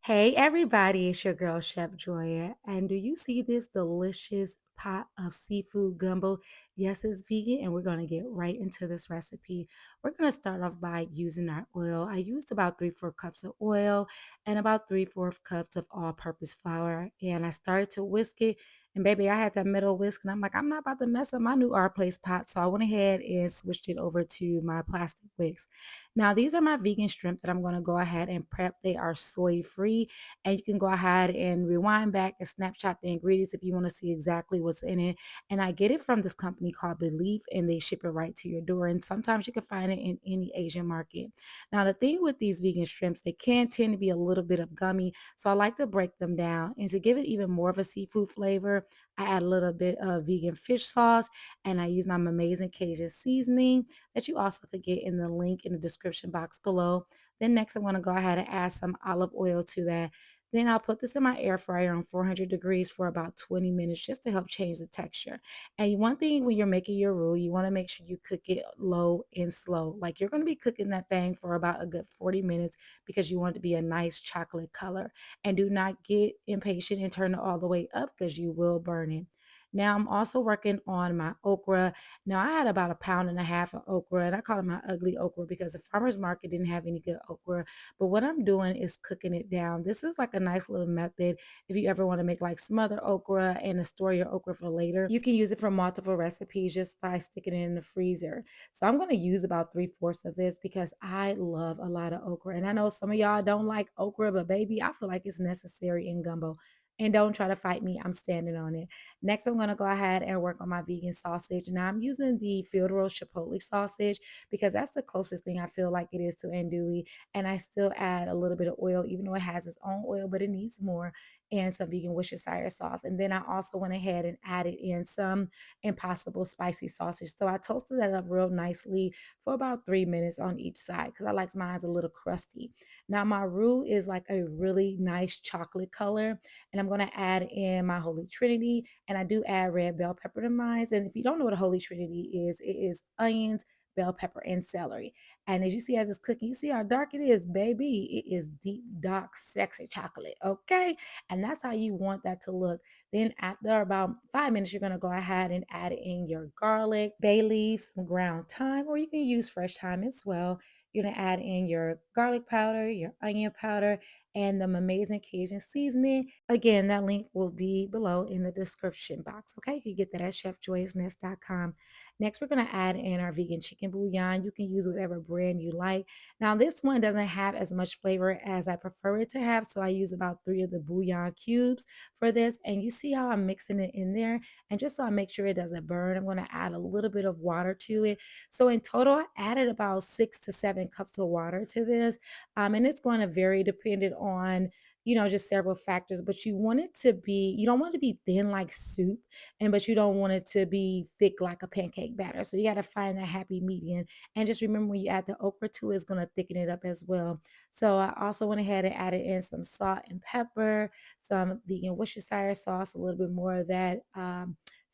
Hey everybody, it's your girl Chef Joya. And do you see this delicious pot of seafood gumbo? Yes, it's vegan, and we're going to get right into this recipe. We're going to start off by using our oil. I used about 3/4 cups of oil and about 3/4 cups of all-purpose flour. And I started to whisk it. And baby, I had that metal whisk, and I'm like, I'm not about to mess up my new R place pot. So I went ahead and switched it over to my plastic whisk. Now, these are my vegan shrimp that I'm going to go ahead and prep. They are soy free, and you can go ahead and rewind back and snapshot the ingredients if you want to see exactly what's in it. And I get it from this company called Belief, and they ship it right to your door. And sometimes you can find it in any Asian market. Now, the thing with these vegan shrimps, they can tend to be a little bit of gummy, so I like to break them down. And to give it even more of a seafood flavor, I add a little bit of vegan fish sauce, and I use my amazing Cajun seasoning that you also could get in the link in the description box below. Then next, I'm going to go ahead and add some olive oil to that. Then I'll put this in my air fryer on 400 degrees for about 20 minutes just to help change the texture. And one thing when you're making your roux, you want to make sure you cook it low and slow. Like you're going to be cooking that thing for about a good 40 minutes because you want it to be a nice chocolate color. And do not get impatient and turn it all the way up because you will burn it. Now I'm also working on my okra. Now I had about a pound and a half of okra, and I call it my ugly okra because the farmer's market didn't have any good okra. But what I'm doing is cooking it down. This is like a nice little method if you ever want to make like smothered okra and to store your okra for later. You can use it for multiple recipes just by sticking it in the freezer. So I'm going to use about 3/4 of this because I love a lot of okra. And I know some of y'all don't like okra, but baby, I feel like it's necessary in gumbo. And don't try to fight me. I'm standing on it. Next, I'm going to go ahead and work on my vegan sausage. Now, I'm using the field roast chipotle sausage because that's the closest thing I feel like it is to andouille. And I still add a little bit of oil, even though it has its own oil, but it needs more, and some vegan Worcestershire sauce. And then I also went ahead and added in some impossible spicy sausage. So I toasted that up real nicely for about 3 minutes on each side because I like mine a little crusty. Now, my roux is like a really nice chocolate color, and I'm going to add in my Holy Trinity, and I do add red bell pepper to mine. And if you don't know what a Holy Trinity is, it is onions, bell pepper, and celery. And as you see as it's cooking, you see how dark it is, baby. It is deep, dark, sexy chocolate. Okay. And that's how you want that to look. Then after about 5 minutes, you're going to go ahead and add in your garlic, bay leaves, some ground thyme, or you can use fresh thyme as well. You're going to add in your garlic powder, your onion powder, and the amazing Cajun seasoning. Again, that link will be below in the description box. Okay, you can get that at chefjoysnest.com. Next, we're going to add in our vegan chicken bouillon. You can use whatever brand you like. Now, this one doesn't have as much flavor as I prefer it to have, so I use about 3 of the bouillon cubes for this. And you see how I'm mixing it in there. And just so I make sure it doesn't burn, I'm going to add a little bit of water to it. So in total, I added about 6 to 7 cups of water to this. And it's going to vary depending on just several factors, but you don't want it to be thin like soup, but you don't want it to be thick like a pancake batter. So you got to find that happy medium. And just remember when you add the okra to it, it's going to thicken it up as well. So I also went ahead and added in some salt and pepper, some vegan Worcestershire sauce, a little bit more of that.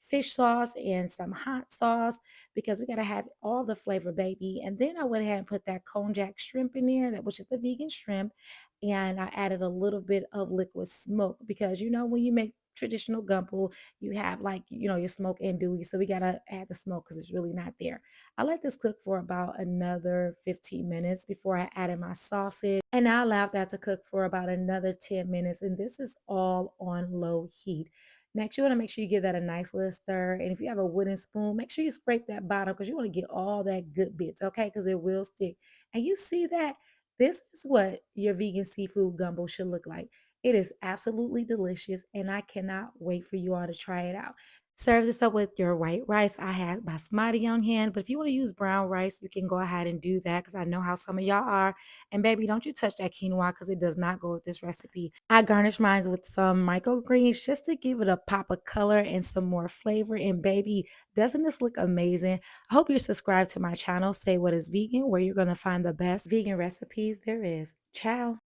Fish sauce and some hot sauce because we got to have all the flavor, baby. And then I went ahead and put that konjac shrimp in there, that which is the vegan shrimp, and I added a little bit of liquid smoke because when you make traditional gumbo, you have like your smoke and andouille, so we gotta add the smoke because it's really not there. I let this cook for about another 15 minutes before I added my sausage, and I allowed that to cook for about another 10 minutes, and this is all on low heat. Next, you want to make sure you give that a nice little stir. And if you have a wooden spoon, make sure you scrape that bottom because you want to get all that good bits, okay? Because it will stick. And you see that this is what your vegan seafood gumbo should look like. It is absolutely delicious, and I cannot wait for you all to try it out. Serve this up with your white rice. I have basmati on hand, but if you want to use brown rice, you can go ahead and do that because I know how some of y'all are. And baby, don't you touch that quinoa because it does not go with this recipe. I garnish mine with some microgreens just to give it a pop of color and some more flavor. And baby, doesn't this look amazing? I hope you're subscribed to my channel, Say What is Vegan, where you're going to find the best vegan recipes there is. Ciao.